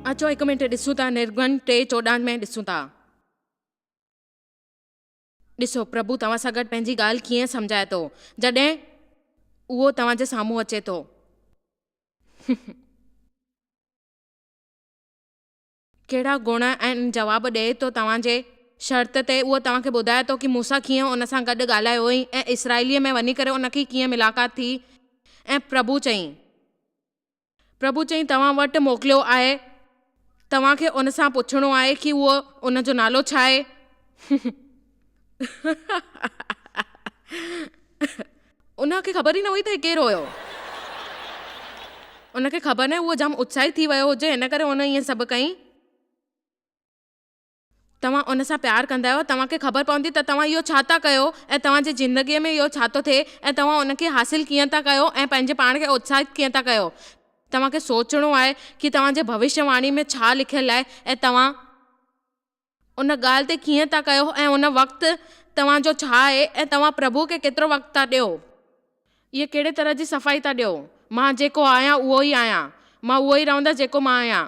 अचो हिकु मिंट ॾिसूं था निर्गुण 3:14 में ॾिसूं था। ॾिसो प्रभु तव्हां सां गॾु पंहिंजी ॻाल्हि कीअं सम्झाए थो जॾहिं उहो तव्हांजे साम्हूं अचे थो। कहिड़ा गुण ऐं जवाब ॾिए थो तव्हांजे शर्त ते। उहो तव्हांखे ॿुधाए थो कि मूंसां कीअं उन सां गॾु ॻाल्हायो हुई ऐं इसराइलीअ में वञी करे उनखे कीअं मुलाक़ात थी। ऐं प्रभु चईं तव्हां वटि मोकिलियो आहे, तव्हांखे उन सां पुछणो आहे कि उहो उनजो नालो छा आहे। उनखे ख़बर ई न हुई त केरु हुयो। उनखे ख़बर न, उहो जाम उत्साहित थी वियो हुजे, हिन करे उन ईअं सभु कई। तव्हां उन सां प्यारु कंदा आहियो, तव्हांखे ख़बर पवंदी त तव्हां इहो छा था कयो ऐं तव्हांजी ज़िंदगीअ में इहो छा थो थिए ऐं तव्हां उनखे हासिलु कीअं था कयो ऐं पंहिंजे पाण खे उत्साहित कीअं था कयो। तव्हांखे सोचणो आहे कि तव्हांजे भविष्यवाणी में छा लिखियलु आहे ऐं तव्हां उन ॻाल्हि ते कीअं था कयो ऐं उन वक़्तु तव्हांजो छा आहे ऐं तव्हां प्रभु खे केतिरो वक़्तु था ॾियो। इहे कहिड़े तरह जी सफ़ाई था ॾियो। मां जेको आहियां उहो ई आहियां, मां उहो ई रहंदसि जेको मां आहियां,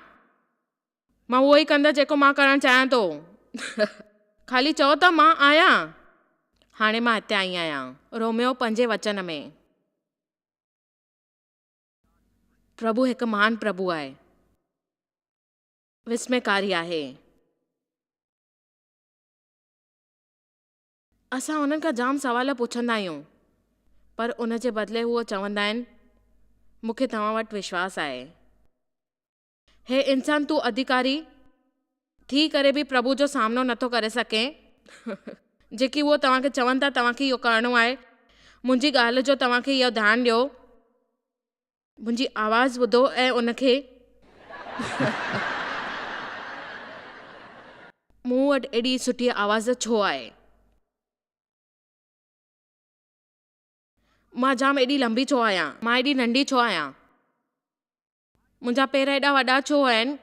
मां उहो ई कंदसि जेको मां करणु चाहियां थो। ख़ाली चओ त मां आहियां। हाणे मां हिते आई आहियां रोमियो 5 में। प्रभु हिकु महान प्रभु आहे, विस्मयकारी आहे। असां हुननि खां जाम सवाल पुछंदा आहियूं, पर उन जे बदिले उहो चवंदा आहिनि मूंखे तव्हां वटि विश्वास आहे। हे इंसान, तूं अधिकारी थी करे बि प्रभु जो सामनो नथो करे सघे। जेकी उहो तव्हांखे चवनि था तव्हांखे इहो करिणो आहे। मुंहिंजी ॻाल्हि जो तव्हांखे इहो ध्यानु ॾियो, मुंहिंजी आवाज़ ॿुधो ऐं उनखे मूं वटि एॾी सुठी आवाज़ छो आहे? मां जाम एॾी लंबी छो आहियां? मां एॾी नंढी छो आहियां? मुंहिंजा पेर एॾा वॾा छो आहिनि?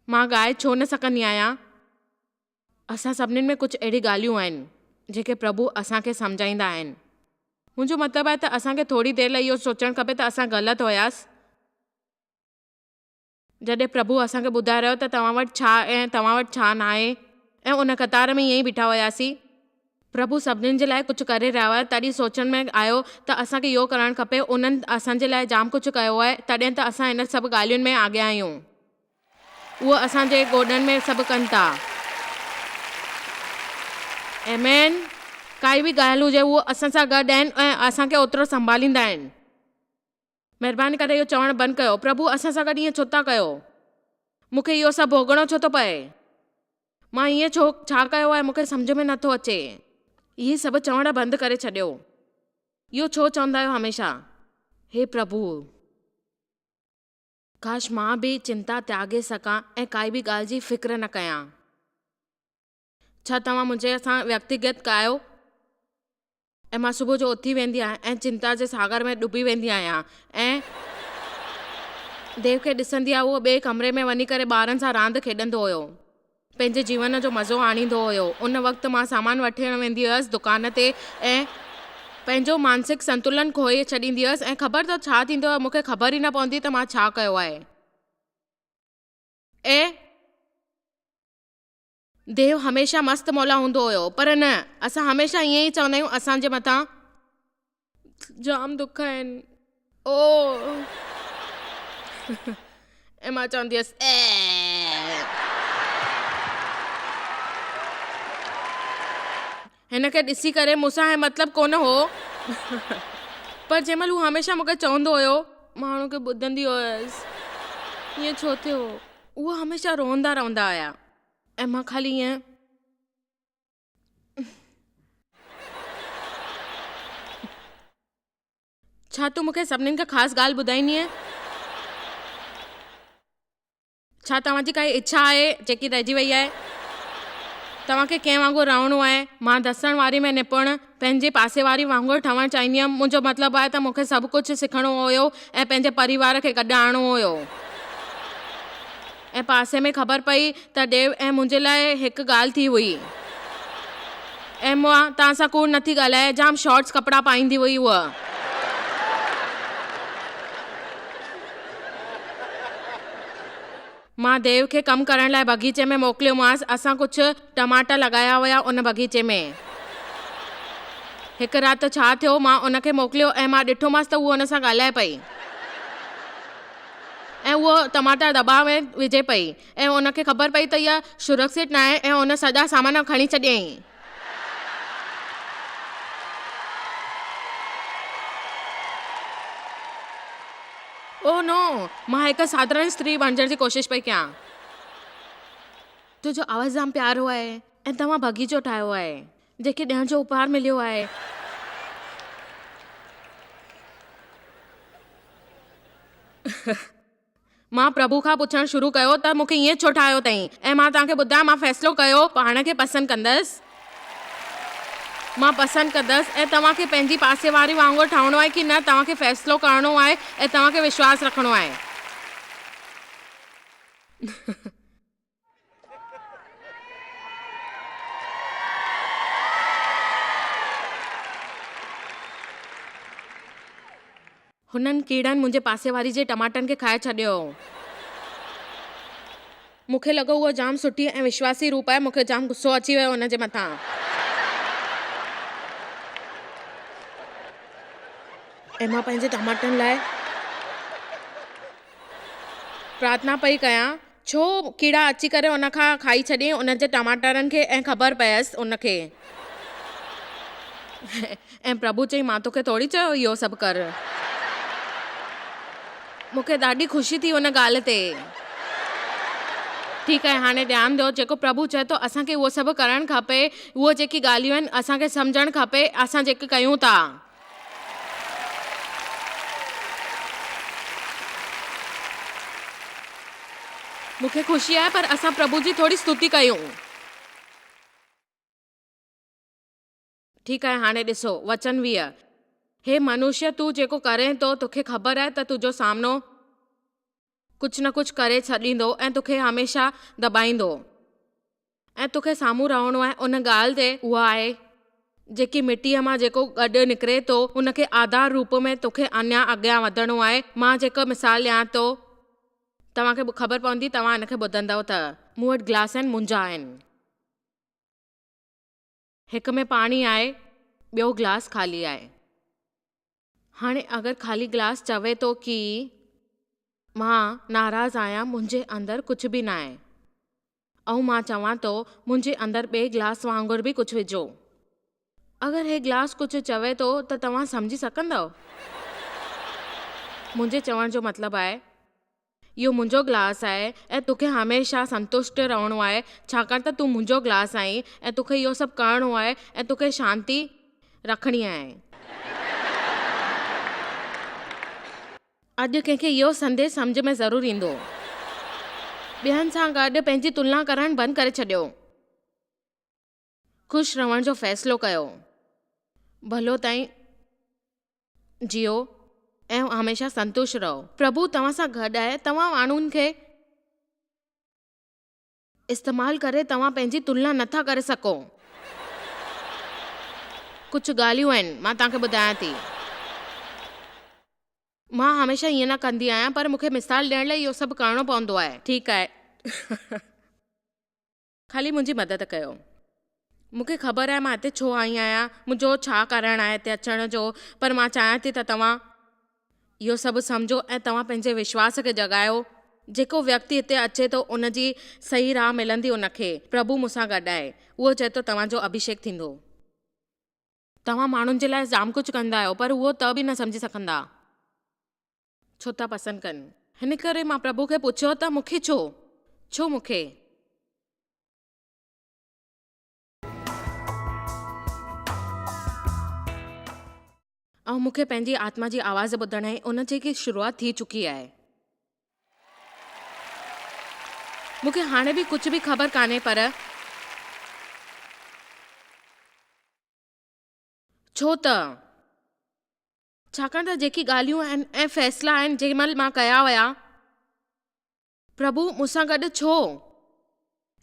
मां ॻाए छो न सघंदी आहियां? असां सभिनीनि में कुझु अहिड़ी ॻाल्हियूं आहिनि जेके प्रभु असांखे सम्झाईंदा आहिनि। मुंहिंजो मतिलबु आहे त असांखे थोरी देरि लाइ इहो सोचणु खपे त असां ग़लति हुयासीं। जॾहिं प्रभु असांखे ॿुधाए रहियो त तव्हां वटि छा ऐं तव्हां वटि छा न आहे ऐं उन कतार में ईअं ई बीठा हुयासीं। प्रभु सभिनीनि जे लाइ कुझु करे रहियो आहे, तॾहिं सोचण में आयो त असांखे इहो करणु खपे। उन्हनि असांजे लाइ जाम कुझु कयो आहे, तॾहिं त असां हिन सभु ॻाल्हियुनि में अॻियां आहियूं। उहो असांजे गोॾनि में सभु कनि था। आमीन। काई बि ॻाल्हि हुजे उहो असां सां गॾु आहिनि ऐं असांखे ओतिरो संभालींदा आहिनि। महिरबानी करे इहो चवणु बंदि कयो प्रभु असां सां गॾु ईअं छो था कयो, मूंखे इहो सभु भोगणो छो थो पए, मां ईअं छा कयो आहे, मूंखे सम्झ में नथो अचे। इहे सभु चवणु बंदि करे छॾियो। इहो छो चवंदा आहियो हमेशह, हे प्रभु काश मां बि चिंता त्यागे सघां ऐं काई बि ॻाल्हि जी फिक्र न कयां। छा तव्हां मुंहिंजे सां व्यक्तिगत कयो? ऐं मां सुबुह जो उथी वेंदी आहियां ऐं चिंता जे सागर में डुबी वेंदी आहियां ऐं देव खे ॾिसंदी आहियां। उहो ॿिए कमरे में वञी करे ॿारनि सां रांदि खेॾंदो हुयो, पंहिंजे जीवन जो मज़ो आणींदो हुयो। उन वक़्तु मां सामान वठणु वेंदी हुयसि दुकान ते ऐं पंहिंजो मानसिक संतुलन खोए छॾींदी हुयसि ऐं ख़बर त छा थींदो आहे, मूंखे ख़बर ई न पवंदी त मां छा कयो आहे। ऐं देव हमेशह मस्तु मौला हूंदो हुयो, पर न, असां हमेशह ईअं ई चवंदा आहियूं असांजे मथां जाम दुख आहिनि। ओ ऐं मां चवंदी हुयसि हिन खे ॾिसी करे मूंसां हे मतिलबु कोन हो। पर जंहिं महिल हू हमेशह मूंखे चवंदो हुयो माण्हू खे ॿुधंदी हुयसि ईअं छो थियो। उहो हमेशह रोअंदा रहंदा हुया ऐं मां ख़ाली ईअं छा तूं मूंखे सभिनीनि खां ख़ासि ॻाल्हि ॿुधाईंदीअं? छा तव्हांजी काई इच्छा आहे जेकी रहिजी वई आहे? तव्हांखे कंहिं वांगुरु रहणो आहे? मां दसण वारी में निपुण पंहिंजे पासे वारी वांगुरु ठहणु चाहींदी हुयमि। मुंहिंजो मतिलबु आहे त मूंखे सभु कुझु सिखणो हुयो ऐं पंहिंजे परिवार खे गॾु आणणो हुयो। ऐं पासे में ख़बर पई त देव ऐं मुंहिंजे लाइ हिकु ॻाल्हि थी हुई। ऐं मां तव्हां सां कूड़ नथी ॻाल्हायां, जाम शॉर्ट्स कपिड़ा पाईंदी हुई उहा। मां देव खे कमु करण लाइ बगीचे में मोकिलियोमांसि। असां कुझु टमाटा लॻाया हुया उन बगीचे में। हिकु राति छा थियो, मां उनखे मोकिलियो ऐं मां ॾिठोमांसि त उहो हुन सां ॻाल्हाए पई ऐं उहो टमाटा दॿा में विझे पई ऐं उनखे ख़बर पई त इहा सुरक्षित न आहे ऐं उन सॼा सामान खणी छॾियईं। ओ नो, मां हिकु साधारण स्त्री बणजण जी कोशिशि पई कयां। तुंहिंजो आवाज़ जाम प्यारो आहे ऐं तव्हां बगीचो ठाहियो आहे जेके ॾियण जो उपहार मिलियो आहे। मां प्रभु खां पुछणु शुरू कयो त मूंखे ईअं छो ठाहियो अथई ऐं मां तव्हांखे ॿुधायां, मां फ़ैसिलो कयो पाण खे पसंदि कंदसि। मां पसंदि कंदसि ऐं तव्हांखे पंहिंजी पासे वारी वांगुरु ठहिणो आहे कि न, तव्हांखे फ़ैसिलो करिणो आहे ऐं तव्हांखे विश्वास रखिणो आहे। हुननि कीड़नि मुंहिंजे पासे वारी जे टमाटनि खे खाए छॾियो। मूंखे लॻो उहा जाम सुठी ऐं विश्वासी रूप आहे। मूंखे जाम गुस्सो अची वियो हुन जे मथां। ऐं मां पंहिंजे टमाटनि लाइ प्रार्थना पई कयां, छो कीड़ा अची करे उन खां खाई छॾियईं उन जे टमाटरनि खे ऐं ख़बर पयसि उनखे। ऐं प्रभु चई, मां तोखे थोरी चयो इहो सभु कर। मूंखे ॾाढी ख़ुशी थी उन ॻाल्हि ते। ठीकु आहे, हाणे ध्यानु ॾियो, जेको प्रभु चए थो असांखे उहो सभु करणु खपे। उहो जेकी ॻाल्हियूं आहिनि असांखे सम्झणु खपे असां जेके कयूं था। मूंखे ख़ुशी आहे, पर असां प्रभु जी थोरी स्तुति कयूं। ठीकु आहे, हाणे ॾिसो वचन 20। हे मनुष्य, तूं जेको करे थो तोखे ख़बर आहे त तुंहिंजो सामनो कुझु न कुझु करे छॾींदो ऐं तोखे हमेशह दॿाईंदो ऐं तोखे साम्हूं रहणो आहे उन ॻाल्हि ते। उहा आहे जेकी मिटीअ मां जेको गॾु निकिरे थो उनखे आधार रूप में तोखे अञा अॻियां वधणो आहे। मां जेको मिसाल ॾियां थो तव्हांखे ख़बर पवंदी, तव्हां हिनखे ॿुधंदव त मूं वटि गिलास आहिनि, मुंजा आहिनि। हिक में पाणी आहे, ॿियो गिलास ख़ाली आहे। हाणे अगरि ख़ाली गिलास चवे थो कि मां नाराज़ आहियां, मुंहिंजे अंदरि कुझु बि न आहे, ऐं मां चवां थो मुंहिंजे अंदरि ॿिए गिलास वांगुरु बि कुझु विझो। अगरि हे गिलास कुझु चवे थो त तव्हां सम्झी सघंदव। मुंहिंजे चवण जो मतिलबु आहे इहो मुंहिंजो गिलास आहे ऐं तोखे हमेशह संतुष्ट रहणो आहे छाकाणि त तूं मुंहिंजो गिलास आहीं ऐं तोखे इहो सभु करिणो आहे ऐं तोखे शांती रखणी आहे। अॼु कंहिंखे इहो संदेश सम्झ में ज़रूरु ईंदो। ॿियनि सां गॾु पंहिंजी तुलना करणु बंदि करे छॾियो। ख़ुशि रहण जो फ़ैसिलो कयो। भलो ताईं जियो ऐं हमेशह संतुष्ट रहो। प्रभु तव्हां सां गॾु आहे। तव्हां माण्हुनि खे इस्तेमालु करे तव्हां पंहिंजी तुलना नथा करे सघो। कुझु ॻाल्हियूं आहिनि मां तव्हांखे ॿुधायां थी। मां हमेशह ईअं न कंदी आहियां, पर मूंखे मिसाल ॾियण लाइ इहो सभु करिणो पवंदो आहे। ठीकु आहे, ख़ाली मुंहिंजी मदद कयो। मूंखे ख़बर आहे मां हिते छो आई आहियां, मुंहिंजो छा करणु आहे हिते अचण जो, पर मां चाहियां थी त तव्हां इहो सभु सम्झो ऐं तव्हां पंहिंजे विश्वास खे जगायो। जेको व्यक्ति हिते अचे थो उन जी सही राह मिलंदी उनखे। प्रभु मूंसां गॾु आहे। उहो चए थो तव्हांजो अभिषेक थींदो। तव्हां माण्हुनि जे लाइ जाम कुझु कंदा आहियो, पर उहो त बि न सम्झी सघंदा छो था पसंदि कनि। हिन करे मां प्रभु खे पुछियो त मूंखे छो मूंखे। ऐं मूंखे पंहिंजी आत्मा जी आवाज़ ॿुधण ऐं उन जी शुरूआति थी चुकी आहे। मूंखे हाणे बि कुझु बि ख़बर कान्हे, पर छो त छाकाणि त जेकी ॻाल्हियूं आहिनि ऐं फ़ैसिला आहिनि जंहिं महिल मां कया हुया, प्रभु मूंसां गॾु छो,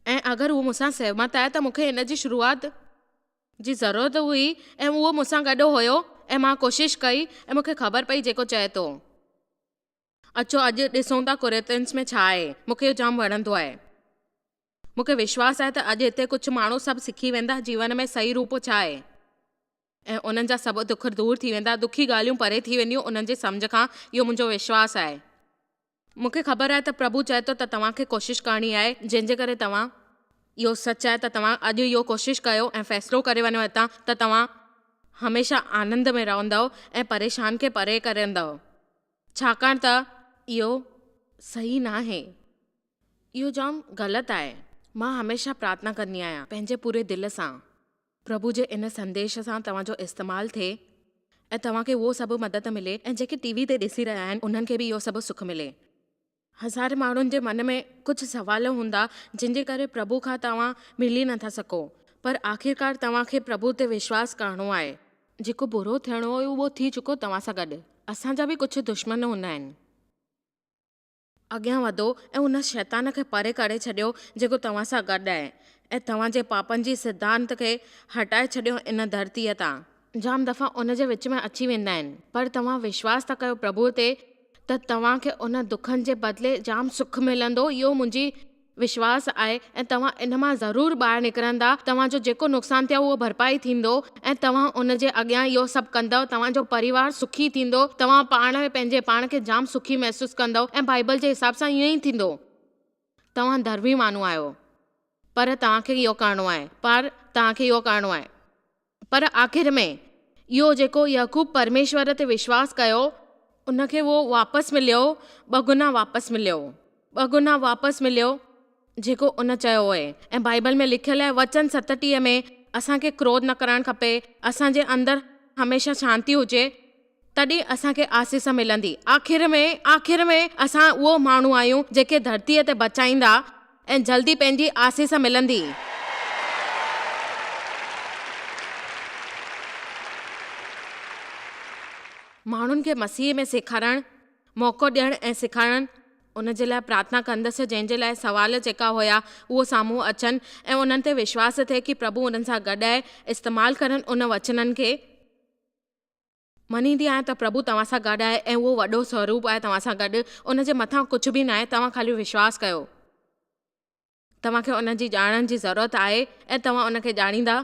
ऐं अगरि उहो मूंसां सहमत आहे त मूंखे हिन जी शुरूआति जी ज़रूरत हुई ऐं उहो मूंसां गॾु हुयो ऐं मां कोशिशि कई ऐं मूंखे ख़बर पई जेको चए थो। अचो अॼु ॾिसूं था कुरिन्थियंस में छा आहे। मूंखे इहो जाम वणंदो आहे। मूंखे विश्वास आहे त अॼु हिते कुझु माण्हू सभु सिखी वेंदा जीवन में सही रूप छा आहे ऐं उन्हनि जा सभु दुख दूरि थी वेंदा, दुखी ॻाल्हियूं परे थी वेंदियूं उन्हनि जे सम्झ खां। इहो मुंहिंजो विश्वास आहे। मूंखे ख़बर आहे त प्रभु चए थो त तव्हांखे कोशिशि करणी आहे, जंहिंजे करे तव्हां इहो सच आहे त तव्हां अॼु इहो कोशिशि कयो ऐं फ़ैसिलो करे वञो हितां त तव्हां हमेशह आनंद में रहंदव ऐं परेशान खे परे करंदव, छाकाणि त इहो सही न आहे। इहो जाम ग़लति आहे। मां हमेशह प्रार्थना कंदी आहियां पंहिंजे पूरे दिलि सां प्रभु जे इन संदेश सां तव्हांजो इस्तेमालु थिए ऐं तव्हांखे उहो सभु मदद मिले ऐं जेके टीवी ते ॾिसी रहिया आहिनि उन्हनि खे बि इहो सभु सुख मिले। हज़ार माण्हुनि जे मन में कुझु सवाल हूंदा जिन जे करे प्रभु खां तव्हां मिली नथा सघो, पर आख़िरकार तव्हांखे प्रभु ते विश्वास करणो आहे। जेको बुरो थियणो हुयो उहो थी चुको तव्हां सां गॾु। असांजा बि कुझु दुश्मन हूंदा आहिनि। अॻियां वधो ऐं उन शैतान खे परे करे छॾियो जेको तव्हां सां गॾु आहे ऐं तव्हांजे पापनि जी सिद्धांत खे हटाए छॾियो इन धरतीअ तां। जाम दफ़ा उन जे विच में अची वेंदा आहिनि, पर तव्हां विश्वास था कयो प्रभु ते त तव्हांखे उन दुखनि जे बदिले जाम सुख मिलंदो। इहो मुंहिंजी विश्वास आहे ऐं तव्हां इन मां ज़रूरु ॿाहिरि निकिरंदा। तव्हांजो जेको नुक़सानु थियो उहो भरपाई थींदो ऐं तव्हां उन जे अॻियां इहो सभु कंदव। तव्हांजो परिवार सुखी थींदो, तव्हां पाण में पंहिंजे पाण खे जाम सुखी महसूसु कंदव ऐं बाइबल जे हिसाब सां ईअं ई थींदो। तव्हां धर्मी माण्हू आहियो, पर तव्हांखे इहो करिणो आहे। पर आख़िर में इहो जेको याकूब परमेश्वर ते विश्वास कयो उनखे उहो वापसि मिलियो, ॿ गुना वापसि मिलियो जेको उन चयो हुए। ऐं बाइबल में लिखियलु आहे वचन 37 में असांखे क्रोध न करणु खपे, असांजे अंदरि हमेशह शांती हुजे, तॾहिं असांखे आसीस मिलंदी। आख़िर में असां उहो माण्हू आहियूं जेके धरतीअ ते बचाईंदा ऐं जल्दी पंहिंजी आसीस मिलंदी। माण्हुनि खे मसीह में सेखारणु, मौक़ो ॾियणु ऐं सेखारणु, उन जे लाइ प्रार्थना कंदसि जंहिंजे लाइ सवाल जेका हुया उहो साम्हूं अचनि ऐं उन्हनि ते विश्वास थिए कि प्रभु उन्हनि सां गॾु आहे। इस्तेमालु करनि उन वचननि खे। मञींदी आहियां त प्रभु तव्हां सां गॾु आहे ऐं उहो वॾो स्वरूप आहे तव्हां सां गॾु। उन जे मथां कुझु बि न आहे, तव्हां ख़ाली विश्वास कयो। तव्हांखे उन जी ॼाणण जी ज़रूरत आहे ऐं तव्हां उनखे ॼाणींदा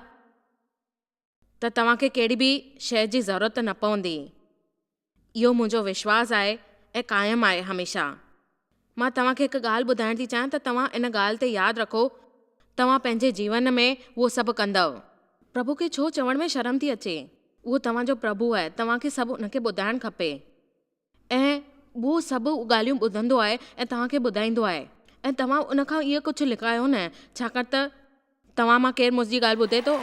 त तव्हांखे कहिड़ी बि शइ जी ज़रूरत न पवंदी। इहो मुंहिंजो विश्वास आहे ऐं क़ाइमु आहे हमेशह। मां तव्हांखे हिकु ॻाल्हि ॿुधाइण थी चाहियां त तव्हां इन ॻाल्हि ते यादि रखो, तव्हां पंहिंजे जीवन में उहो सभु कंदव। प्रभु खे छो चवण में शर्म थी अचे? उहो तव्हांजो प्रभु आहे, तव्हांखे सभु उनखे ॿुधाइणु खपे ऐं उहो सभु ॻाल्हियूं ॿुधंदो आहे ऐं तव्हांखे ॿुधाईंदो आहे। ऐं तव्हां उनखां इहो कुझु लिकायो न, छाकाणि त तव्हां मां केरु मुंहिंजी ॻाल्हि ॿुधे थो?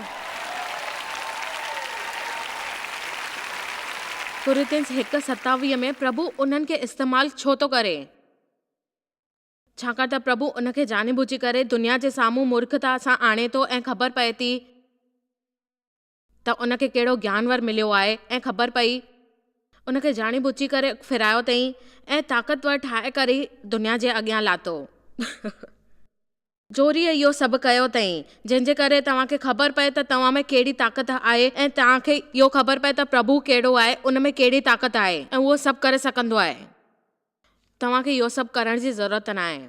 कुरिन्थियंस 1:27 में प्रभु उन्हनि खे इस्तेमालु छो थो करे? छाकाणि त प्रभु उनखे जाने बुझी करे दुनिया जे साम्हूं मूर्खता सां आणे थो ऐं ख़बर पए थी त उनखे कहिड़ो ज्ञानवर मिलियो आहे ऐं ख़बर पई उनखे जाने बुझी करे फिरायो अथई ऐं ताक़तवर ठाहे करे दुनिया जे अॻियां लाथो। चोरीअ इहो सभु कयो अथई जंहिंजे करे तव्हांखे ख़बर पए त तव्हां में कहिड़ी ताक़त आहे ऐं तव्हांखे इहो ख़बर पए त प्रभु कहिड़ो आहे, उन में कहिड़ी ताक़त आहे ऐं उहो सभु करे सघंदो आहे। तव्हांखे इहो सभु करण जी ज़रूरत न आहे।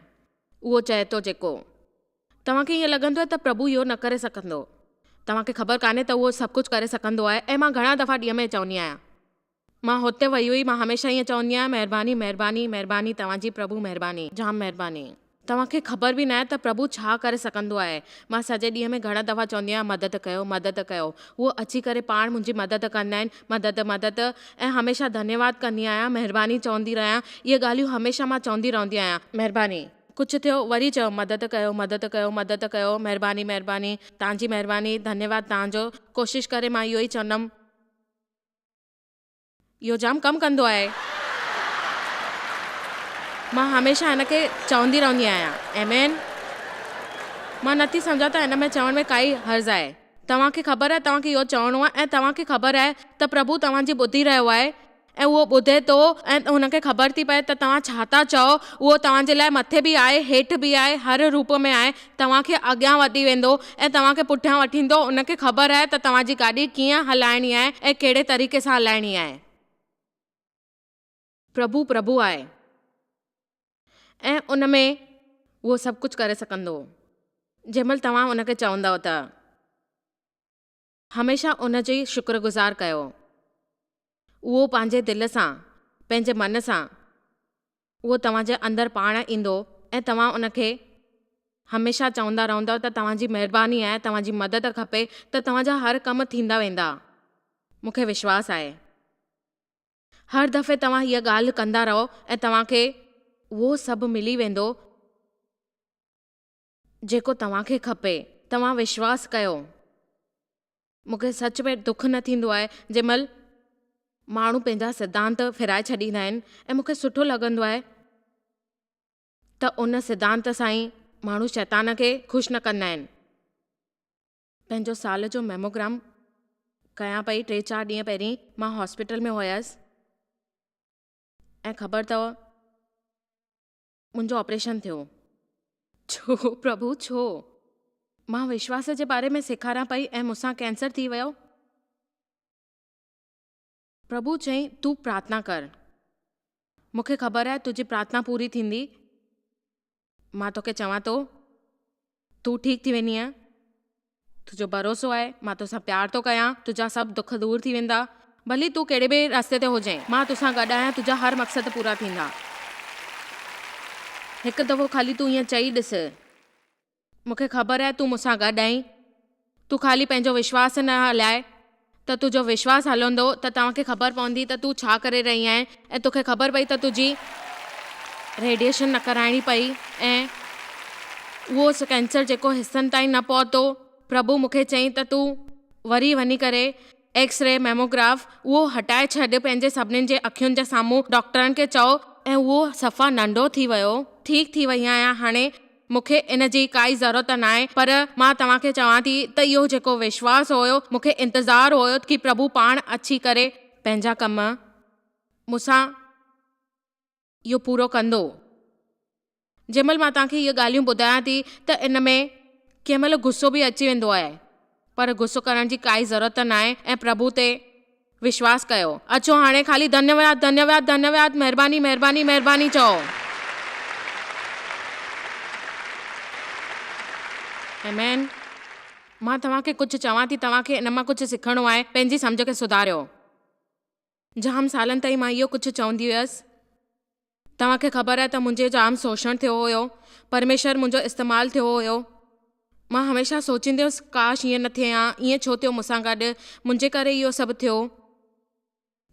उहो चए थो जेको तव्हांखे ईअं लॻंदो आहे त प्रभु इहो न करे सघंदो, तव्हांखे ख़बर कान्हे त उहो सभु कुझु करे सघंदो आहे। ऐं मां घणा दफ़ा ॾींहं में चवंदी आहियां, मां हुते वई हुई, मां हमेशह ईअं चवंदी आहियां महिरबानी महिरबानी महिरबानी तव्हांजी प्रभु, महिरबानी जाम महिरबानी। तव्हांखे ख़बर बि न आहे त प्रभु छा करे सघंदो आहे। मां सॼे ॾींहं में घणा दफ़ा चवंदी आहियां मदद कयो मदद कयो। उहो अची करे पाण मुंहिंजी मदद कंदा आहिनि, मदद ऐं हमेशह धन्यवाद कंदी आहियां, महिरबानी चवंदी रहियां। इहे ॻाल्हियूं हमेशह मां चवंदी रहंदी आहियां, महिरबानी। कुझु थियो वरी चयो मदद कयो महिरबानी महिरबानी तव्हांजी महिरबानी, धन्यवाद तव्हांजो। कोशिशि करे मां इहो ई चवंदमि, इहो जाम कमु कंदो आहे। मां हमेशह हिनखे चवंदी रहंदी आहियां, आमेन। मां नथी सम्झां त हिन में चवण में काई हर्ज़ आहे। तव्हांखे ख़बर आहे तव्हांखे इहो चवणो आहे ऐं तव्हांखे ख़बर आहे त प्रभु तव्हांजी ॿुधी रहियो आहे ऐं उहो ॿुधे थो ऐं हुनखे ख़बर थी पए त तव्हां छा था चओ। उहो तव्हांजे लाइ मथे बि आहे, हेठि बि आहे, हर रूप में आहे। तव्हांखे अॻियां वधी वेंदो ऐं तव्हांखे पुठियां वठी ईंदो। उनखे ख़बर आहे त तव्हांजी गाॾी कीअं हलाइणी आहे ऐं कहिड़े तरीक़े सां हलाइणी आहे। प्रभु आहे ऐं उन में उहो सभु कुझु करे सघंदो। जंहिंमहिल तव्हां उनखे चवंदव त हमेशह उन जी शुक्रगुज़ार कयो, उहो पंहिंजे दिलि सां, पंहिंजे मन सां उहो तव्हांजे अंदरि पाण ईंदो ऐं तव्हां उनखे हमेशह चवंदा रहंदव त तव्हांजी महिरबानी आहे, तव्हांजी मदद खपे, त तव्हांजा हर कम थींदा वेंदा। मूंखे विश्वास आहे हर दफ़े तव्हां हीअ ॻाल्हि कंदा रहो ऐं तव्हांखे उहो सभु मिली वेंदो जेको तव्हांखे खपे। तव्हां विश्वास कयो। मूंखे सच में दुख न थींदो आहे जंहिंमहिल माण्हू पंहिंजा सिद्धांत फिराए छॾींदा आहिनि ऐं मूंखे सुठो लॻंदो आहे त उन सिद्धांत सां ई माण्हू शैतान खे ख़ुशि न कंदा आहिनि। पंहिंजो साल जो मेमोग्राम कयां पई 3-4 ॾींहं पहिरीं मां हॉस्पिटल में हुयसि ऐं ख़बर अथव मुंहिंजो ऑपरेशन थियो। छो प्रभु छो? मां विश्वास जे बारे में सेखारियां पई ऐं मूंसां कैंसर थी वियो। प्रभु चई तूं प्रार्थना कर, मूंखे ख़बर आहे तुंहिंजी प्रार्थना पूरी थींदी। मां तोखे चवां थो तूं ठीकु थी वेंदीअ, तुंहिंजो भरोसो आहे, मां तोसां प्यार थो कयां, तुंहिंजा सभु दुख दूर थी वेंदा। भली तूं कहिड़े बि रस्ते ते हुजे, मां तोसां गॾु आहियां, तुंहिंजा हर मक़सद पूरा थींदा। हिकु दफ़ो ख़ाली तूं ईअं चई ॾिस, मूंखे ख़बर आहे तूं मूंसां गॾु आहीं। तूं ख़ाली पंहिंजो विश्वास न हलाए, त तुंहिंजो विश्वास हलंदो त तव्हांखे ख़बर पवंदी त तूं छा करे रही आहीं ऐं तोखे ख़बर पई त तुंहिंजी रेडिएशन न कराइणी पई ऐं उहो कैंसर जेको हिस्सनि ताईं न पहुतो। प्रभु मूंखे चई त तूं वरी वञी करे एक्सरे मेमोग्राफ उहो हटाए छॾ पंहिंजे सभिनीनि जे अखियुनि जे साम्हूं। डॉक्टरनि खे चओ ऐं उहो सफ़ा नंढो थी वियो, ठीकु थी वई आहियां हाणे, मूंखे इन जी काई ज़रूरत न आहे। पर मां तव्हांखे चवां थी त इहो जेको विश्वास हुयो, मूंखे इंतज़ारु हुयो कि प्रभु पाण अची करे पंहिंजा कम मूंसां इहो पूरो कंदो। जंहिंमहिल मां तव्हांखे इहे ॻाल्हियूं ॿुधायां थी त इन में कंहिं महिल गुस्सो बि अची वेंदो आहे, पर गुस्सो करण जी काई ज़रूरत न आहे ऐं प्रभु ते विश्वास कयो। अचो हाणे ख़ाली धन्यवाद धन्यवाद धन्यवाद, महिरबानी महिरबानी महिरबानी चओ। आमीन। मां तव्हांखे कुझु चवां थी, तव्हांखे इन मां कुझु सिखणो आहे, पंहिंजी सम्झ खे सुधारियो। जाम सालनि ताईं मां इहो कुझु चवंदी हुयसि। तव्हांखे ख़बर आहे त मुंहिंजे जाम शोषण थियो हुयो, परमेश्वर मुंहिंजो इस्तेमालु थियो हुयो। मां हमेशह सोचींदी हुअसि काश ईअं न थिए हा, ईअं छो थियो मूंसां गॾु, मुंहिंजे करे इहो सभु थियो।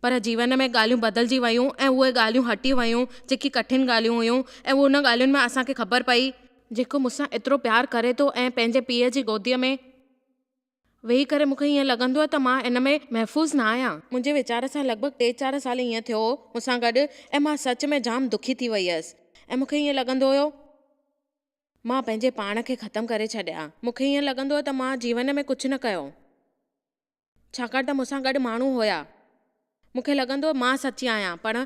पर जीवन में ॻाल्हियूं बदिलजी वियूं ऐं उहे ॻाल्हियूं हटी वियूं जेकी कठिन ॻाल्हियूं हुयूं ऐं उन ॻाल्हियुनि में असांखे ख़बर पई जेको मूंसां एतिरो प्यारु करे थो ऐं पंहिंजे पीउ जी गोदीअ में वेही करे मूंखे ईअं लॻंदो आहे त मां इन में महफ़ूज़ न आहियां। मुंहिंजे वीचार सां लॻभॻि 3-4 साल ईअं थियो मूंसां गॾु ऐं मां सच में जाम दुखी थी वई हुयसि ऐं मूंखे ईअं लॻंदो हुयो मां पंहिंजे पाण खे ख़तमु करे छॾियां। मूंखे ईअं लॻंदो आहे त मां जीवन में कुझु न कयो, छाकाणि त मूंसां गॾु माण्हू हुया। मूंखे लॻंदो मां सची आहियां पर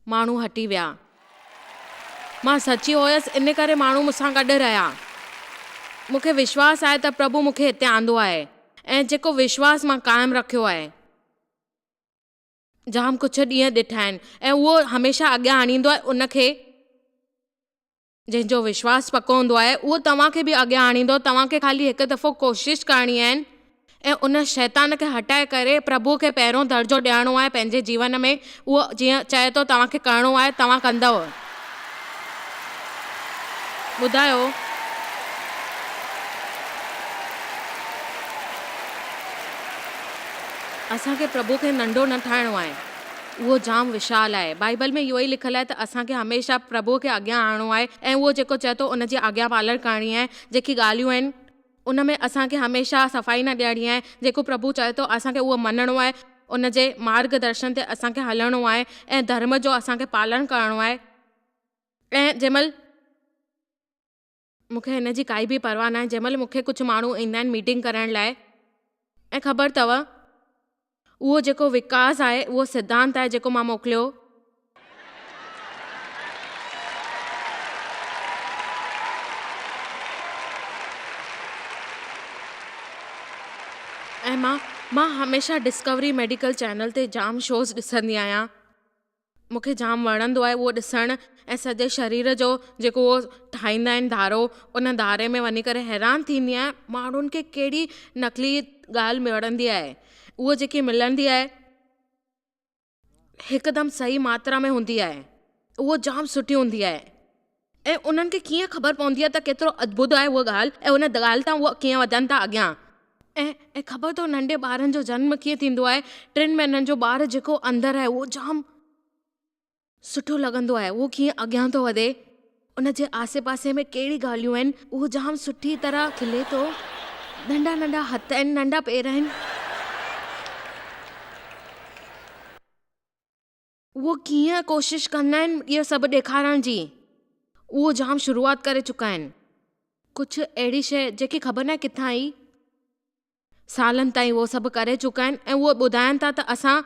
माण्हू हटी विया। मां सची हुयसि इन करे माण्हू मूंसां गॾु रहिया। मूंखे विश्वास आहे त प्रभु मूंखे हिते आंदो आहे ऐं जेको विश्वास मां क़ाइमु रखियो आहे, जाम कुझु ॾींहं ॾिठा आहिनि ऐं उहो हमेशह अॻियां आणींदो आहे। उनखे जंहिंजो विश्वास पको हूंदो आहे उहो तव्हांखे बि अॻियां आणींदो। तव्हांखे ख़ाली हिकु दफ़ो कोशिशि करणी आहिनि ऐं उन शैतान खे हटाए करे प्रभु खे पहिरियों दर्जो ॾियणो आहे पंहिंजे जीवन में। उहो जीअं चए थो तव्हांखे करिणो आहे, तव्हां कंदव। ॿुधायो, असांखे प्रभु खे नंढो न ठाहिणो आहे, उहो जाम विशाल आहे। बाइबल में इहो ई लिखियलु आहे त असांखे हमेशह प्रभु खे अॻियां आणणो आहे ऐं उहो जेको चए थो उनजी आज्ञा पालन करणी आहे। जेकी ॻाल्हियूं आहिनि उन में असांखे हमेशह सफ़ाई न ॾियणी आहे। जेको प्रभु चए थो असांखे उहो मञणो आहे, उन जे मार्गदर्शन ते असांखे हलणो आहे ऐं धर्म जो असांखे पालन करिणो आहे। ऐं जंहिंमहिल मूंखे हिन जी काई बि परवाह न आहे, जंहिंमहिल मूंखे कुझु माण्हू ईंदा आहिनि मीटिंग करण लाइ ऐं ख़बर अथव उहो जेको विकास आहे, उहो सिद्धांत आहे जेको मां मोकिलियो, ऐं मां हमेशह डिस्कवरी मेडिकल चैनल ते जाम शोज़ ॾिसंदी आहियां। मूंखे जाम वणंदो आहे उहो ॾिसणु ऐं सॼे शरीर जो जेको उहो ठाहींदा आहिनि धारो, उन धारे में वञी करे हैरान थींदी आहियां माण्हुनि खे कहिड़ी नकली ॻाल्हि मिलंदी आहे। उहो जेकी मिलंदी आहे हिकदमि सही मात्रा में हूंदी आहे, उहो जाम सुठी हूंदी आहे ऐं उन्हनि खे कीअं ख़बर पवंदी आहे त केतिरो अद्भुत आहे उहा ॻाल्हि ऐं उन ॻाल्हि तां उहा कीअं वधनि था अॻियां। ऐं ख़बर अथव नंढे ॿारनि जो जनम कीअं थींदो आहे, 3 महीननि जो ॿार जेको अंदरि आहे उहो जाम सुठो लॻंदो आहे, उहो कीअं अॻियां थो वधे, उन जे आसे पासे में कहिड़ी ॻाल्हियूं आहिनि उहो जाम सुठी तरह खिले थो, नंढा नंढा हथ आहिनि, नंढा पेर आहिनि, उहो कीअं कोशिशि कंदा आहिनि इहो सभु ॾेखारण जी, उहो जाम शुरूआति करे चुका आहिनि। कुझु अहिड़ी शइ जेकी ख़बर न आहे किथां आई, सालनि ताईं उहो सभु करे चुका आहिनि ऐं उहो ॿुधाइनि था त असां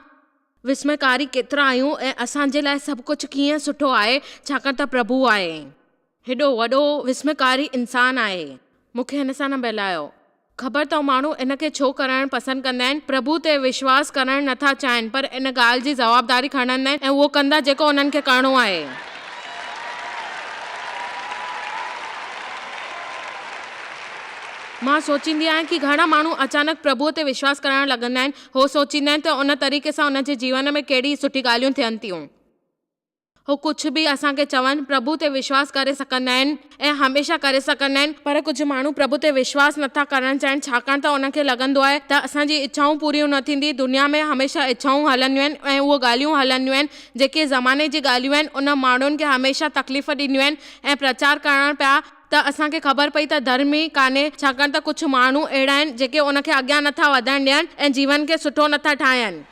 विस्मयकारी केतिरा आहियूं ऐं असांजे लाइ सभु कुझु कीअं सुठो आहे छाकाणि त प्रभु आहे, हेॾो वॾो विस्मयकारी इंसानु आहे। मूंखे हिन सां न बहलायो। ख़बर अथव माण्हू इन खे छो करणु पसंदि कंदा आहिनि, प्रभु ते विश्वास करणु नथा चाहिनि पर इन ॻाल्हि जी जवाबदारी खणंदा आहिनि ऐं उहो कंदा जेको उन्हनि खे करिणो आहे। मां सोचींदी आहियां कि घणा माण्हू अचानक प्रभुअ ते विश्वास करणु लॻंदा आहिनि, हो सोचींदा आहिनि त उन तरीक़े सां उन जे जीवन में कहिड़ी सुठी ॻाल्हियूं थियनि थियूं, हो कुझु बि असांखे चवनि प्रभु ते विश्वास करे सघंदा आहिनि ऐं हमेशह करे सघंदा आहिनि, पर कुझु माण्हू प्रभु ते विश्वास नथा करणु चाहिनि छाकाणि त उनखे लॻंदो आहे त असांजी इच्छाऊं पूरियूं न थींदी। दुनिया में हमेशह इच्छाऊं हलंदियूं आहिनि ऐं उहे ॻाल्हियूं हलंदियूं आहिनि जेके ज़माने जी ॻाल्हियूं आहिनि, उन माण्हुनि खे हमेशह तकलीफ़ ॾींदियूं आहिनि ऐं प्रचार करणु पिया त असांखे ख़बर पई त धर्म ई कान्हे छाकाणि त कुझु माण्हू अहिड़ा आहिनि जेके उनखे अॻियां नथा वधणु ॾियनि ऐं जीवन खे सुठो नथा ठाहिनि।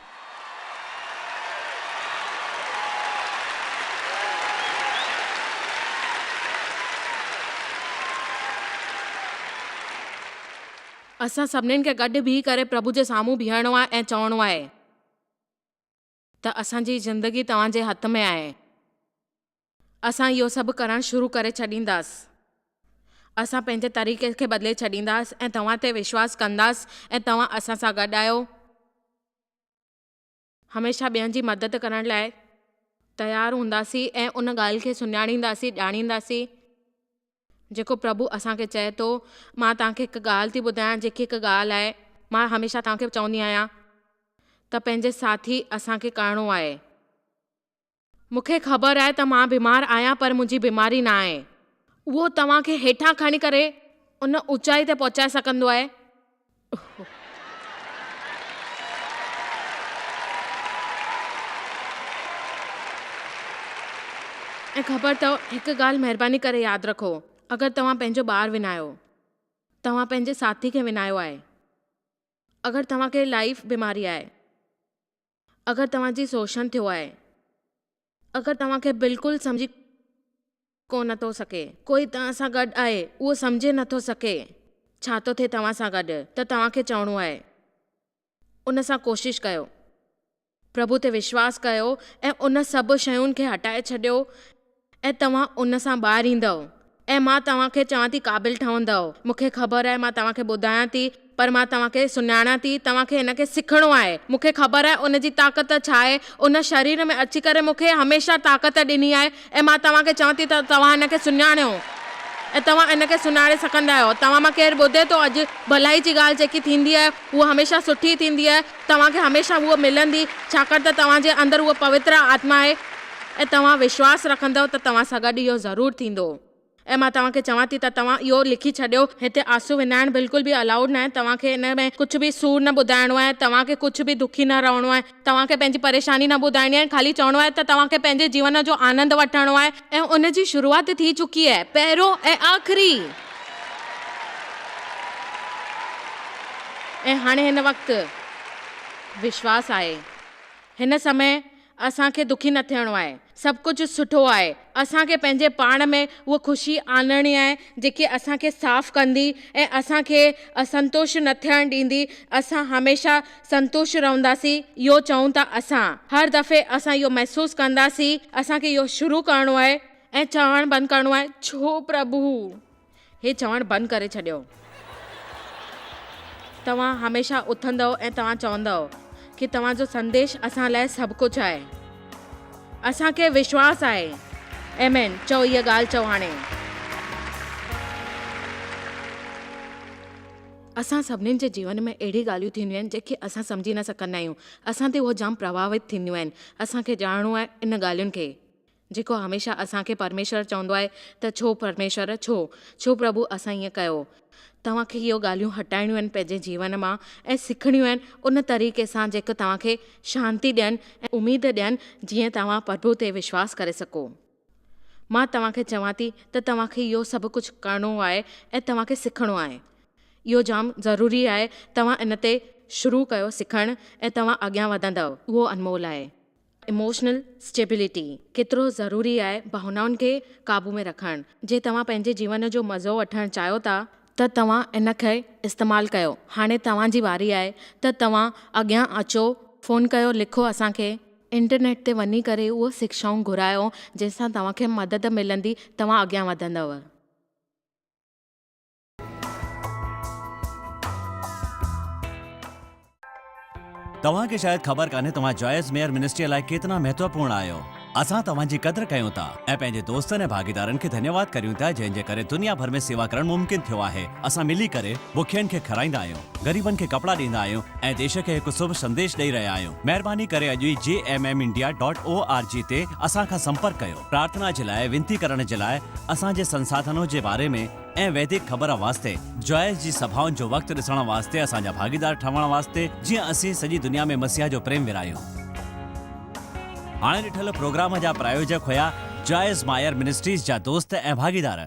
असां सभिनीनि खे गॾु बीह करे प्रभु जे साम्हूं बीहणो आहे ऐं चवणो आहे त असांजी ज़िंदगी तव्हांजे हथ में आहे, असां इहो सभु करणु शुरू करे छॾींदासीं, असां पंहिंजे तरीक़े खे बदिले छॾींदासीं ऐं तव्हां ते विश्वास कंदासीं ऐं तव्हां असां सां गॾु आहियो। हमेशह ॿियनि जी मदद करण लाइ तयारु हूंदासीं ऐं उन ॻाल्हि खे सुञाणींदासीं, ॼाणींदासीं जेको प्रभु असांखे चए थो। मां तव्हांखे हिकु ॻाल्हि थी ॿुधायां, जेकी हिकु ॻाल्हि आहे मां हमेशह तव्हांखे चवंदी आहियां त पंहिंजे साथी असांखे करिणो आहे। मूंखे ख़बर आहे त मां बीमार आहियां पर मुंहिंजी बीमारी न आहे, उहो तव्हांखे हेठां खणी करे उन ऊचाई ते पहुचाए सघंदो आहे। ऐं ख़बर अथव हिकु ॻाल्हि महिरबानी करे यादि रखो, अगरि तव्हां पंहिंजो ॿारु विञायो, तव्हां पंहिंजे साथी खे विञायो आहे, अगरि तव्हांखे लाइफ बीमारी आहे, अगरि तव्हांजी शोषण थियो आहे, अगरि तव्हांखे बिल्कुलु सम्झी कोन नथो सघे, कोई तव्हां सां गॾु आहे उहो सम्झे नथो सघे छा थो थिए तव्हां सां गॾु, त तव्हांखे चवणो आहे उन सां कोशिशि कयो, प्रभु ते विश्वास कयो ऐं उन सभु शयुनि खे हटाए छॾियो ऐं तव्हां उन सां ॿाहिरि ईंदव ऐं मां तव्हांखे चवां थी क़ाबिल ठहंदव। मूंखे ख़बर आहे, मां तव्हांखे ॿुधायां थी पर मां तव्हांखे सुञाणां थी, तव्हांखे हिन खे सिखणो आहे। मूंखे ख़बर आहे उन जी ताक़त छा आहे, उन शरीर में अची करे मूंखे हमेशह ताक़त ॾिनी आहे ऐं मां तव्हांखे चवां थी त तव्हां हिन खे सुञाणियो ऐं तव्हां इन खे सुञाणे सघंदा आहियो। तव्हां मां केरु ॿुधे थो अॼु भलाई जी ॻाल्हि जेकी थींदी आहे उहा हमेशह सुठी थींदी आहे, तव्हांखे हमेशह उहा मिलंदी छाकाणि त तव्हांजे अंदरि उहा पवित्र आत्मा आहे ऐं तव्हां विश्वास रखंदव त तव्हां सां गॾु इहो ज़रूरु थींदो। ऐं मां तव्हांखे चवां थी त तव्हां इहो लिखी छॾियो, हिते आंसू विञाइणु बिल्कुलु बि अलाउड न आहे, तव्हांखे हिन में कुझु बि सूर न ॿुधाइणो आहे, तव्हांखे कुझु बि दुखी न रहणो आहे, तव्हांखे पंहिंजी परेशानी न ॿुधाइणी आहे, ख़ाली चवणो आहे त तव्हांखे पंहिंजे जीवन जो आनंद वठणो आहे ऐं उन जी शुरूआति थी चुकी आहे, पहिरियों ऐं आख़िरी। ऐं हाणे हिन वक़्तु विश्वास आहे, हिन समय असांखे दुखी न थियणो आहे, सभु कुझु सुठो आहे, असांखे पंहिंजे पाण में उहा ख़ुशी आणणी आहे जेकी असांखे साफ़ कंदी ऐं असांखे असंतोष न थियणु ॾींदी। असां हमेशह संतुष्ट रहंदासीं, इहो चऊं था असां हर दफ़े असां इहो महसूसु कंदासीं। असांखे इहो शुरू करिणो आहे ऐं चवणु बंदि करिणो आहे छो प्रभु, हे चवणु बंदि करे छॾियो। तव्हां हमेशह उथंदव ऐं तव्हां चवंदव कि तव्हांजो संदेश असां लाइ सभु कुझु आहे, असांखे विश्वास आहे। एमेन। चओ इहा ॻाल्हि चओ हाणे। असां सभिनीनि जे जीवन में अहिड़ी ॻाल्हियूं थींदियूं आहिनि जेके असां सम्झी न सघंदा आहियूं। असां ते उहो जाम प्रभावित थींदियूं आहिनि। असांखे ॼाणणो आहे इन ॻाल्हियुनि खे, जेको हमेशह असांखे परमेश्वर चवंदो आहे त छो परमेश्वर, छो प्रभु असां ईअं कयो। तव्हांखे इहो ॻाल्हियूं हटाइणियूं आहिनि पंहिंजे जीवन मां ऐं सिखणियूं आहिनि उन तरीक़े सां जेको तव्हांखे शांती ॾियनि ऐं उमेद ॾियनि, जीअं तव्हां प्रभु ते विश्वास करे सघो। मां तव्हांखे चवां थी त तव्हांखे इहो सभु कुझु करिणो आहे ऐं तव्हांखे सिखणो आहे। इहो जाम ज़रूरी आहे। तव्हां इन ते शुरू कयो सिखणु ऐं तव्हां अॻियां वधंदव। उहो अनमोल आहे। इमोशनल स्टेबिलिटी केतिरो ज़रूरी आहे भावनाउनि खे क़ाबू में रखणु। जे तव्हां पंहिंजे जीवन जो मज़ो वठणु चाहियो था त तव्हां इन खे इस्तेमालु कयो। हाणे तव्हांजी वारी आहे त तव्हां अॻियां अचो, फ़ोन कयो, लिखो असांखे। इंटरनेट ते वञी करे उहो शिक्षाऊं घुरायो जंहिंसां तव्हांखे मदद मिलंदी, तव्हां अॻियां वधंदव। तव्हांखे शायदि ख़बर कान्हे तव्हां जॉयस मेयर मिनिस्ट्री लाइ केतिरा महत्वपूर्ण आहियो। असां तव्हांजी क़दुरु कयूं था ऐं पंहिंजे दोस्तनि ऐं भागीदारनि खे धन्यवाद करियूं था जंहिंजे करे दुनिया भर में सेवा करणु मुमकिन थियो आहे। असां मिली करे बुखियनि खे खाराईंदा आहियूं, ग़रीबनि खे कपिड़ा ॾींदा आहियूं ऐं देश खे हिकु शुभ संदेश ॾेई रहिया आहियूं। महिरबानी करे अॼु ई jmmindia.org ते असां खां संपर्क कयो। प्रार्थना जे लाइ, विनती करण जे लाइ, असांजे संसाधनों जे बारे में ऐं वैदिक ख़बर वास्ते, जॉयस जी सभाउनि जो वक़्तु ॾिसण वास्ते, असांजा भागीदार ठहण वास्ते, जीअं असीं सॼी दुनिया में मसीहा जो प्रेम विरायूं। हाणे ॾिठल प्रोग्राम जा प्रायोजक हुया जॉयस मायर मिनिस्ट्रीज़ जा दोस्त ऐं भागीदार।